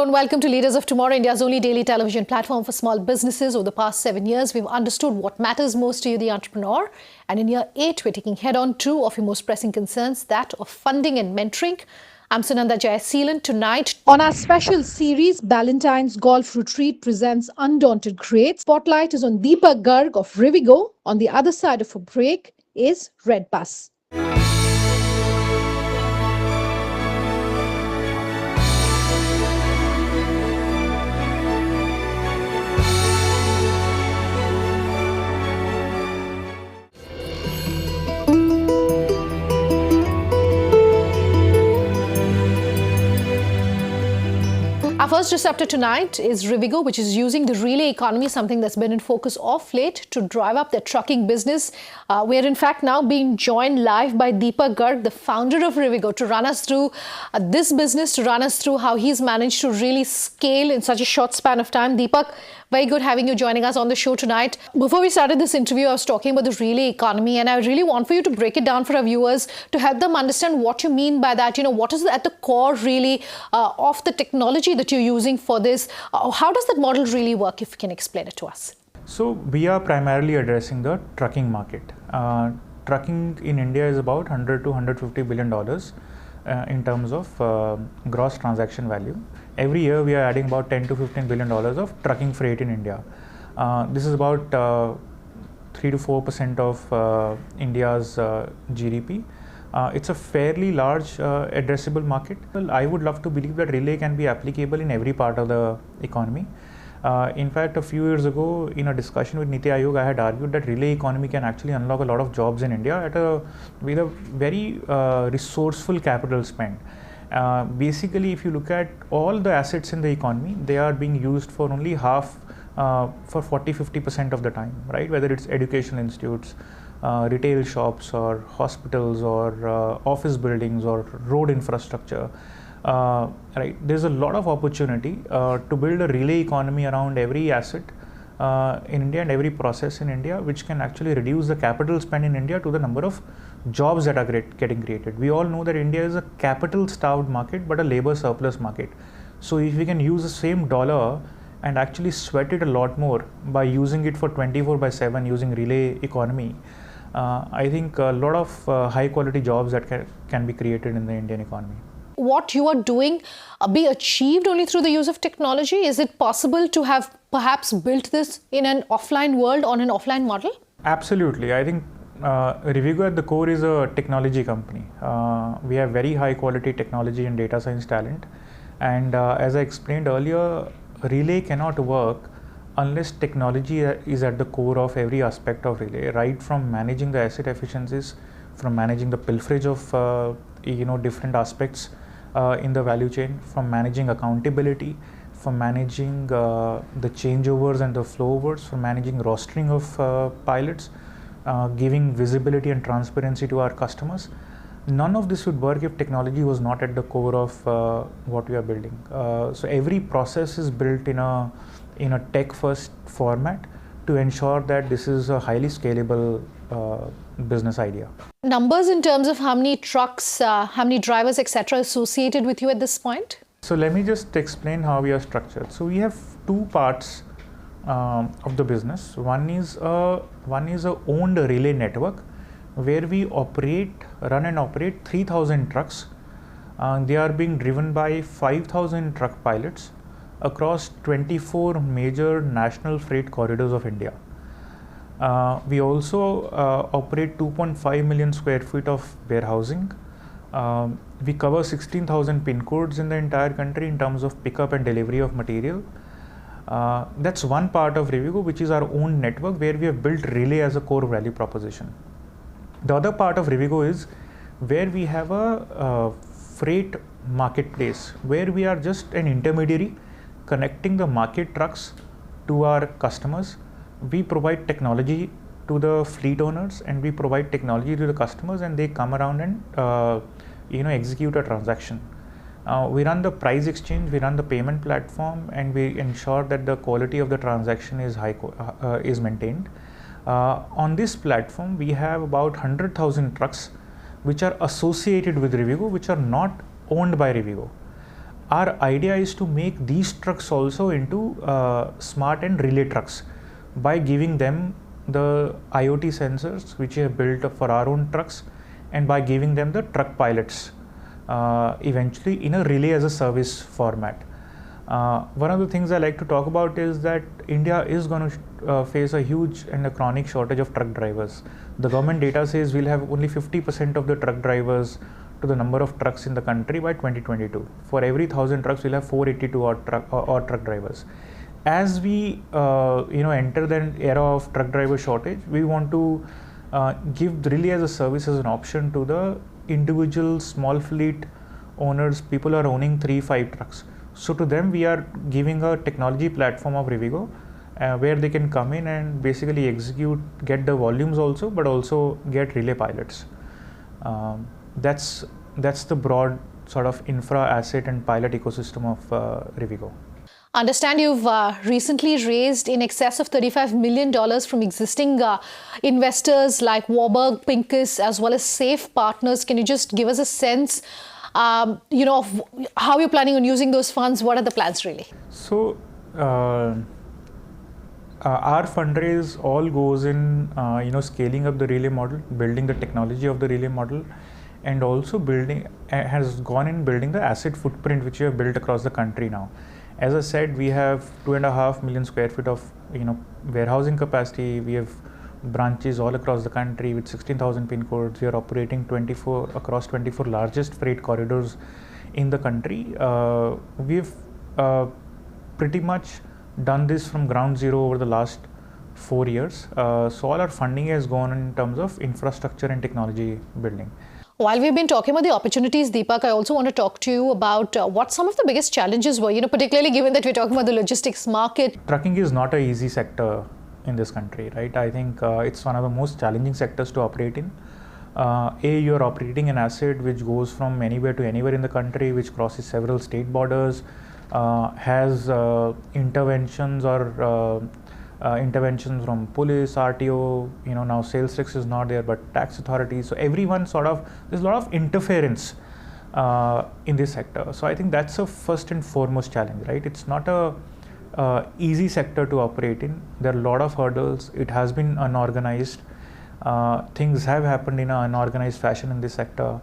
and welcome to Leaders of Tomorrow, India's only daily television platform for small businesses. Over the past 7 years, we've understood what matters most to you, the entrepreneur. And in year 8, we're taking head-on 2 of your most pressing concerns, that of funding and mentoring. I'm Sunanda Jayaseelan. Tonight, on our special series, Ballantine's Golf Retreat presents Undaunted Greats. Spotlight is on Deepak Garg of Rivigo. On the other side of a break is Redbus. Our first disruptor tonight is Rivigo, which is using the relay economy, something that's been in focus of late, to drive up their trucking business. We're in fact now being joined live by Deepak Garg, the founder of Rivigo, to run us through this business, to run us through how he's managed to really scale in such a short span of time. Deepak, very good having you joining us on the show tonight. Before we started this interview, I was talking about the relay economy, and I really want for you to break it down for our viewers to help them understand what you mean by that. You know, what is at the core really of the technology that you're using for this? How does that model really work, if you can explain it to us? So we are primarily addressing the trucking market. Trucking in India is about $100 to $150 billion in terms of gross transaction value. Every year we are adding about $10 to $15 billion of trucking freight in India. This is about 3 to 4% of India's GDP. It's a fairly large addressable market. Well, I would love to believe that relay can be applicable in every part of the economy. In fact, a few years ago, in a discussion with Niti Aayog, I had argued that relay economy can actually unlock a lot of jobs in India with a very resourceful capital spend. Basically, if you look at all the assets in the economy, they are being used for only half, for 40-50% of the time, right? Whether it's educational institutes, retail shops, or hospitals, or office buildings, or road infrastructure. Right, there's a lot of opportunity to build a relay economy around every asset in India and every process in India, which can actually reduce the capital spend in India to the number of jobs that are getting created. We all know that India is a capital starved market but a labor surplus market. So if we can use the same dollar and actually sweat it a lot more by using it for 24/7 using relay economy, I think a lot of high quality jobs that can be created in the Indian economy. What you are doing be achieved only through the use of technology? Is it possible to have perhaps built this in an offline world, on an offline model? Absolutely. I think Rivigo at the core is a technology company. We have very high quality technology and data science talent. And as I explained earlier, relay cannot work unless technology is at the core of every aspect of relay, right from managing the asset efficiencies, from managing the pilferage of different aspects in the value chain, from managing accountability, from managing the changeovers and the flowovers, from managing rostering of pilots, giving visibility and transparency to our customers. None of this would work if technology was not at the core of what we are building. So every process is built in a tech-first format to ensure that this is a highly scalable business idea. Numbers in terms of how many trucks, how many drivers, etc., associated with you at this point? So let me just explain how we are structured. So we have two parts of the business. One is a owned relay network where we run and operate 3,000 trucks. They are being driven by 5,000 truck pilots across 24 major national freight corridors of India. We also operate 2.5 million square feet of warehousing. We cover 16,000 pin codes in the entire country in terms of pickup and delivery of material. That's one part of Rivigo, which is our own network where we have built relay as a core value proposition. The other part of Rivigo is where we have a freight marketplace where we are just an intermediary connecting the market trucks to our customers. We provide technology to the fleet owners and we provide technology to the customers, and they come around and execute a transaction. We run the price exchange, we run the payment platform, and we ensure that the quality of the transaction is maintained. On this platform, we have about 100,000 trucks which are associated with Rivigo, which are not owned by Rivigo. our idea is to make these trucks also into smart and relay trucks by giving them the IoT sensors which we have built for our own trucks, and by giving them the truck pilots eventually in a relay as a service format. One of the things I like to talk about is that India is going to face a huge and a chronic shortage of truck drivers. The government data says we'll have only 50% of the truck drivers to the number of trucks in the country by 2022. For every 1,000 trucks, we'll have 482 odd truck drivers. As we enter the era of truck driver shortage, we want to give relay as a service as an option to the individual small fleet owners, people who are owning 3-5 trucks. So to them, we are giving a technology platform of Rivigo where they can come in and basically execute, get the volumes also, but also get relay pilots. That's the broad sort of infra asset and pilot ecosystem of Rivigo. Understand you've recently raised in excess of $35 million from existing investors like Warburg, Pincus, as well as Safe Partners. Can you just give us a sense, of how you're planning on using those funds? What are the plans really? So, our fundraise all goes in, scaling up the relay model, building the technology of the relay model, and also has gone in building the asset footprint which we have built across the country now. As I said, we have 2.5 million square feet of warehousing capacity. We have branches all across the country with 16,000 pin codes. We are operating across 24 largest freight corridors in the country. We've pretty much done this from ground zero over the last 4 years. So all our funding has gone in terms of infrastructure and technology building. While we've been talking about the opportunities, Deepak, I also want to talk to you about what some of the biggest challenges were, particularly given that we're talking about the logistics market. Trucking is not an easy sector in this country, right? I think it's one of the most challenging sectors to operate in. You're operating an asset which goes from anywhere to anywhere in the country, which crosses several state borders, has interventions from police, RTO, now sales tax is not there, but tax authorities. So everyone there's a lot of interference in this sector. So I think that's a first and foremost challenge, right? It's not a easy sector to operate in. There are a lot of hurdles. It has been unorganized. Things have happened in an unorganized fashion in this sector.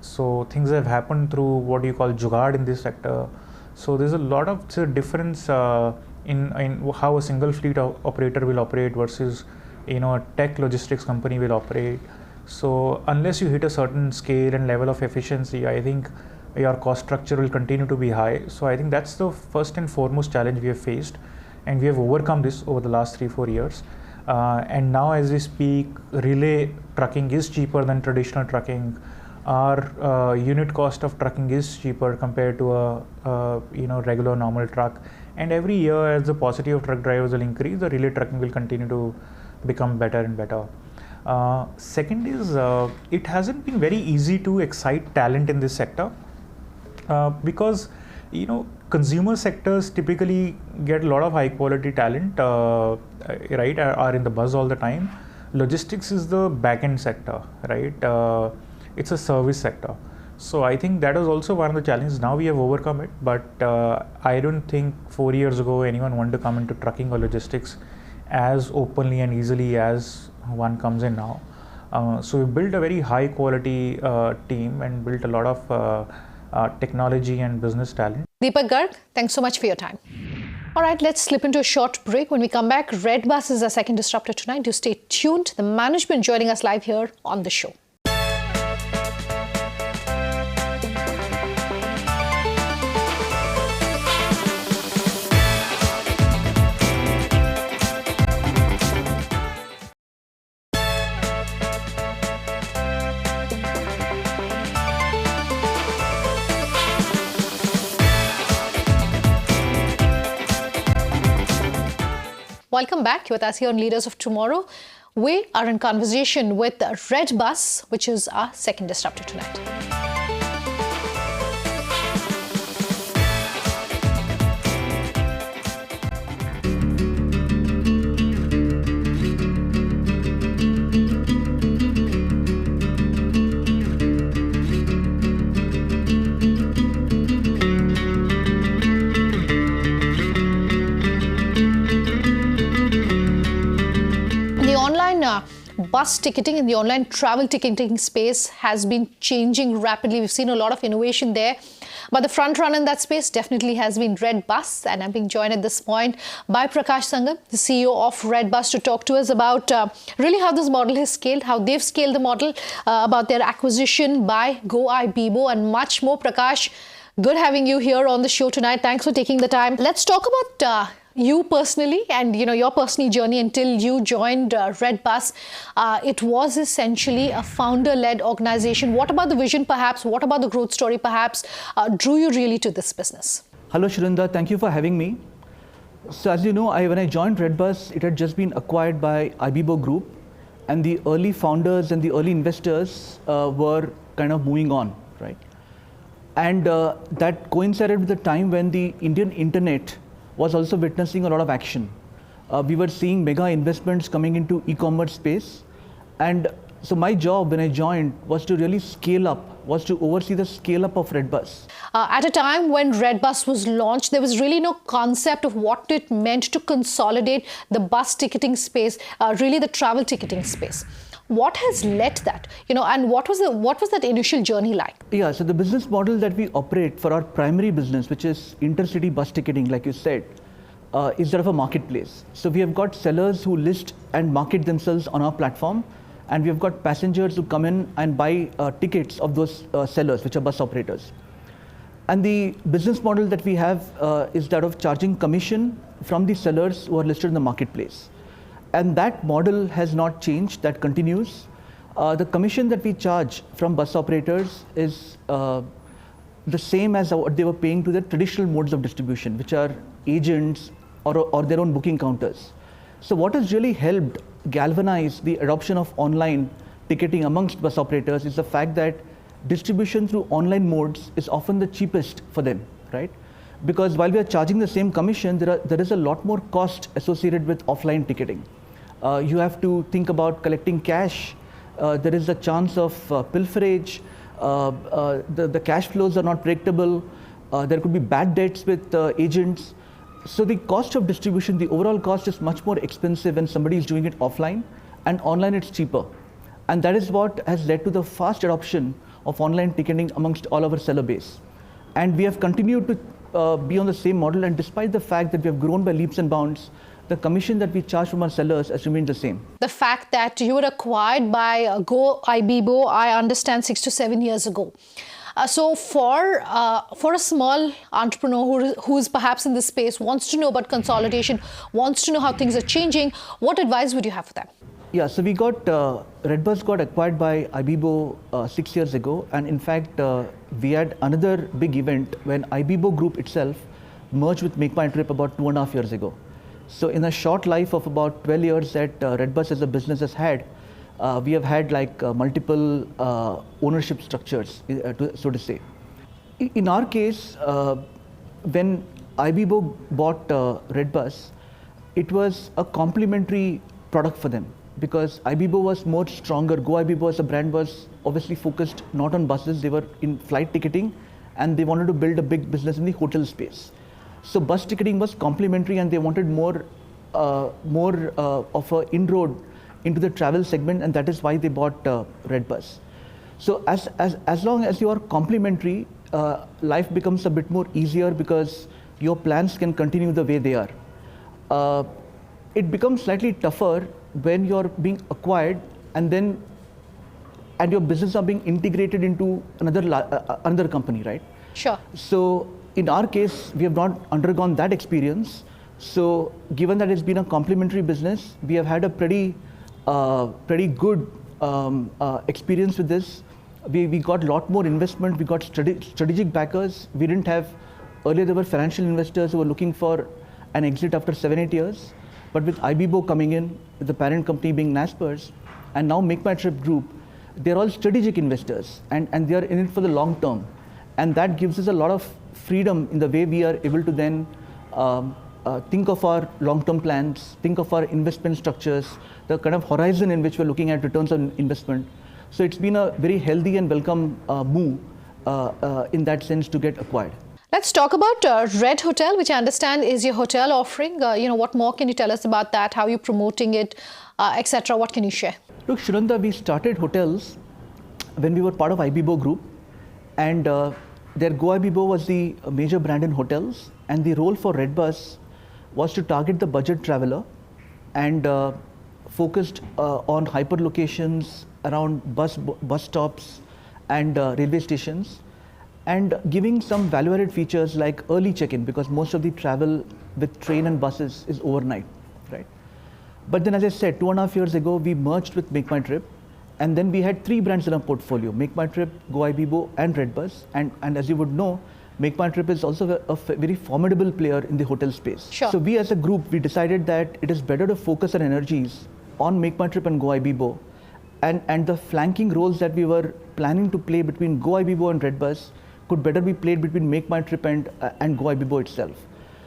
So things have happened through what you call jugaad in this sector. So there's a lot of difference in how a single fleet operator will operate versus a tech logistics company will operate. So unless you hit a certain scale and level of efficiency, I think your cost structure will continue to be high. So I think that's the first and foremost challenge we have faced, and we have overcome this over the last 3-4 years. And now as we speak, relay trucking is cheaper than traditional trucking. Our unit cost of trucking is cheaper compared to a regular normal truck. And every year, as the paucity of truck drivers will increase, the relay trucking will continue to become better and better. Second is, it hasn't been very easy to excite talent in this sector because, consumer sectors typically get a lot of high quality talent, right, are in the buzz all the time. Logistics is the back end sector, right? It's a service sector. So I think that was also one of the challenges. Now we have overcome it, but I don't think 4 years ago anyone wanted to come into trucking or logistics as openly and easily as one comes in now. So we built a very high quality team and built a lot of technology and business talent. Deepak Garg, thanks so much for your time. All right, let's slip into a short break. When we come back, Redbus is our second disruptor tonight. Do stay tuned. The management joining us live here on the show. Welcome back. You're with us here on Leaders of Tomorrow. We are in conversation with Redbus, which is our second disruptor tonight. bus ticketing in the online travel ticketing space has been changing rapidly. We've seen a lot of innovation there. But the front runner in that space definitely has been Redbus. And I'm being joined at this point by Prakash, Sanga, the CEO of Redbus, to talk to us about really how this model has scaled, how they've scaled the model, about their acquisition by GoIbibo, and much more. Prakash, good having you here on the show tonight. Thanks for taking the time. Let's talk about you personally and your personal journey until you joined Redbus. It was essentially a founder-led organization. What about the vision perhaps? What about the growth story perhaps drew you really to this business? Hello Shrinda, thank you for having me. So as you know, when I joined Redbus, it had just been acquired by Ibibo Group, and the early founders and the early investors were kind of moving on, right? And that coincided with the time when the Indian internet was also witnessing a lot of action. We were seeing mega investments coming into e-commerce space. And so my job when I joined was to really scale up, was to oversee the scale up of Redbus. At a time when Redbus was launched, there was really no concept of what it meant to consolidate the bus ticketing space, really the travel ticketing space. What has led that, and what was that initial journey like? Yeah, so the business model that we operate for our primary business, which is intercity bus ticketing, like you said, is that of a marketplace. So we have got sellers who list and market themselves on our platform, and we have got passengers who come in and buy tickets of those sellers, which are bus operators. And the business model that we have is that of charging commission from the sellers who are listed in the marketplace. And that model has not changed, that continues. The commission that we charge from bus operators is the same as what they were paying to the traditional modes of distribution, which are agents or their own booking counters. So what has really helped galvanize the adoption of online ticketing amongst bus operators is the fact that distribution through online modes is often the cheapest for them, right? Because while we are charging the same commission, there is a lot more cost associated with offline ticketing. You have to think about collecting cash. There is a chance of pilferage. The cash flows are not predictable. There could be bad debts with agents. So the cost of distribution, the overall cost is much more expensive when somebody is doing it offline, and online it's cheaper. And that is what has led to the fast adoption of online ticketing amongst all our seller base. And we have continued to be on the same model, and despite the fact that we have grown by leaps and bounds, the commission that we charge from our sellers has remained the same. The fact that you were acquired by GoIbibo, I understand 6 to 7 years ago. So for a small entrepreneur who is perhaps in this space, wants to know about consolidation, wants to know how things are changing, what advice would you have for them? Yeah, so Redbus got acquired by Ibibo 6 years ago, and in fact, we had another big event when Ibibo Group itself merged with Make My Trip about 2.5 years ago. So in a short life of about 12 years that Redbus as a business has had, we have had multiple ownership structures, so to say. In our case, when Ibibo bought Redbus, it was a complementary product for them, because Ibibo was more stronger. GoIbibo as a brand was obviously focused not on buses, they were in flight ticketing, and they wanted to build a big business in the hotel space. So bus ticketing was complementary, and they wanted more of an inroad into the travel segment, and that is why they bought Redbus. So as long as you are complementary, life becomes a bit more easier because your plans can continue the way they are. It becomes slightly tougher when you're being acquired and your business are being integrated into another company, right? Sure. So in our case, we have not undergone that experience. So given that it's been a complementary business, we have had a pretty good experience with this. We got a lot more investment. We got strategic backers. We didn't have, earlier there were financial investors who were looking for an exit after 7-8 years. But with Ibibo coming in, with the parent company being Naspers, and now Make My Trip Group, they're all strategic investors, and they are in it for the long term. And that gives us a lot of freedom in the way we are able to then think of our long-term plans, think of our investment structures, the kind of horizon in which we're looking at returns on investment. So it's been a very healthy and welcome move in that sense to get acquired. Let's talk about Red Hotel, which I understand is your hotel offering. What more can you tell us about that? How are you promoting it, etc.? What can you share? Look, Shuranda, we started hotels when we were part of IBIBO Group, and their Go IBIBO was the major brand in hotels, and the role for Redbus was to target the budget traveler and focused on hyper locations around bus stops and railway stations, and giving some value-added features like early check-in, because most of the travel with train and buses is overnight, right? But then, as I said, 2.5 years ago, we merged with Make My Trip, and then we had 3 brands in our portfolio: Make My Trip, Go IBIBO, and Redbus. And as you would know, Make My Trip is also a very formidable player in the hotel space. Sure. So we as a group, we decided that it is better to focus our energies on Make My Trip and Go IBIBO, and the flanking roles that we were planning to play between Go IBIBO and Redbus could better be played between Make My Trip and Go IBIBO itself.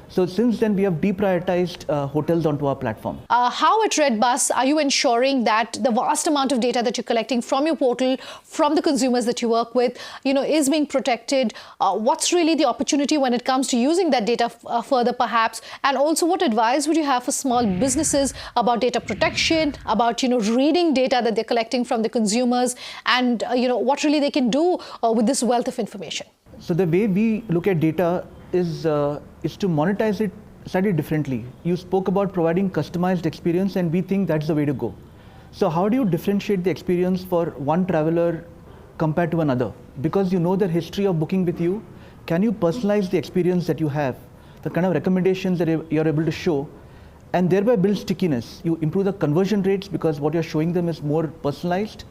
So since then, we have deprioritized hotels onto our platform. How at Redbus are you ensuring that the vast amount of data that you're collecting from your portal, from the consumers that you work with, is being protected? What's really the opportunity when it comes to using that data further, perhaps? And also, what advice would you have for small businesses about data protection, about reading data that they're collecting from the consumers, and what really they can do with this wealth of information? So the way we look at data is to monetize it slightly differently. You spoke about providing customized experience, and we think that's the way to go. So how do you differentiate the experience for one traveler compared to another? Because you know their history of booking with you, can you personalize the experience that you have, the kind of recommendations that you're able to show, and thereby build stickiness? You improve the conversion rates because what you're showing them is more personalized.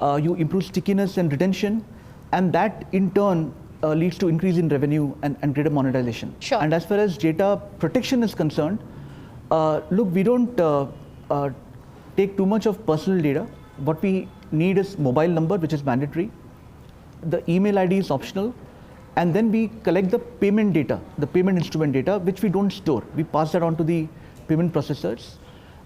You improve stickiness and retention, and that in turn leads to increase in revenue and greater monetization. Sure. And as far as data protection is concerned, look, we don't take too much of personal data. What we need is mobile number, which is mandatory. The email ID is optional. And then we collect the payment data, the payment instrument data, which we don't store. We pass that on to the payment processors.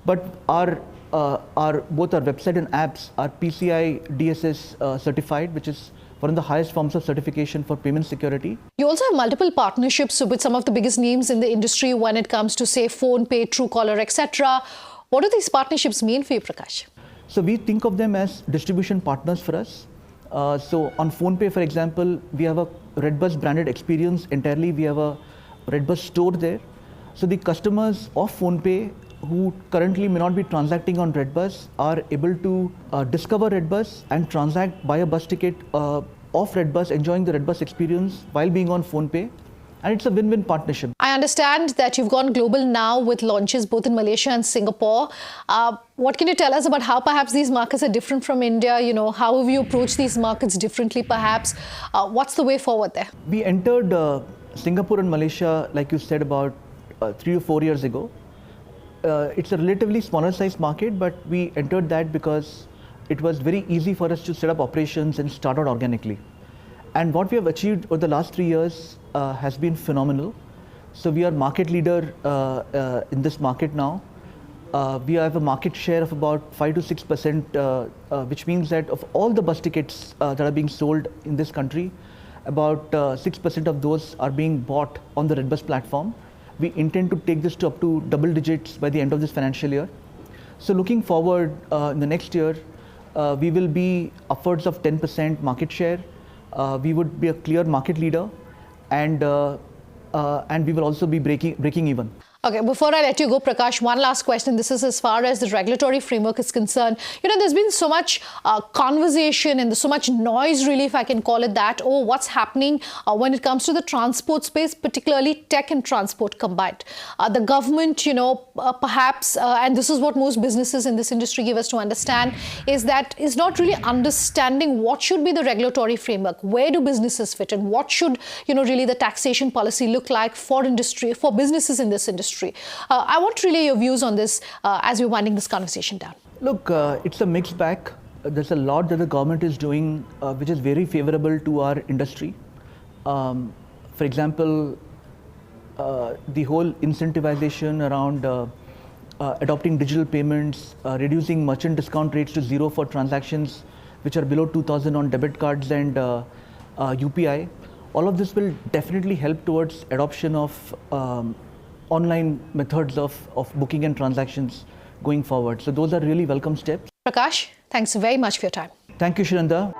But both our website and apps are PCI DSS certified, which is one of the highest forms of certification for payment security. You also have multiple partnerships with some of the biggest names in the industry when it comes to, say, PhonePe, Truecaller, etc. What do these partnerships mean for you, Prakash? So we think of them as distribution partners for us. So on PhonePe, for example, we have a Redbus branded experience entirely. We have a Redbus store there. So the customers of PhonePe who currently may not be transacting on Redbus are able to discover Redbus and transact, buy a bus ticket of Redbus, enjoying the Redbus experience while being on PhonePe. And it's a win-win partnership. I understand that you've gone global now with launches both in Malaysia and Singapore. What can you tell us about how perhaps these markets are different from India? How have you approached these markets differently perhaps? What's the way forward there? We entered Singapore and Malaysia, like you said, about 3 or 4 years ago. It's a relatively smaller size market, but we entered that because it was very easy for us to set up operations and start out organically. And what we have achieved over the last 3 years has been phenomenal. So we are market leader in this market now. We have a market share of about 5 to 6%, which means that of all the bus tickets that are being sold in this country, about 6% of those are being bought on the Redbus platform. We intend to take this to up to double digits by the end of this financial year. So looking forward in the next year, we will be upwards of 10% market share. We would be a clear market leader, and we will also be breaking even. Okay, before I let you go, Prakash, one last question. This is as far as the regulatory framework is concerned. There's been so much conversation and so much noise, really, if I can call it that. Oh, what's happening when it comes to the transport space, particularly tech and transport combined. The government, perhaps, and this is what most businesses in this industry give us to understand, is not really understanding what should be the regulatory framework. Where do businesses fit in? What should, really the taxation policy look like for businesses in this industry? I want really your views on this as we're winding this conversation down. Look, it's a mixed bag. There's a lot that the government is doing which is very favorable to our industry. For example, the whole incentivization around adopting digital payments, reducing merchant discount rates to 0 for transactions which are below 2,000 on debit cards and UPI. all of this will definitely help towards adoption of online methods of booking and transactions going forward. So those are really welcome steps. Prakash, thanks very much for your time. Thank you, Shinanda.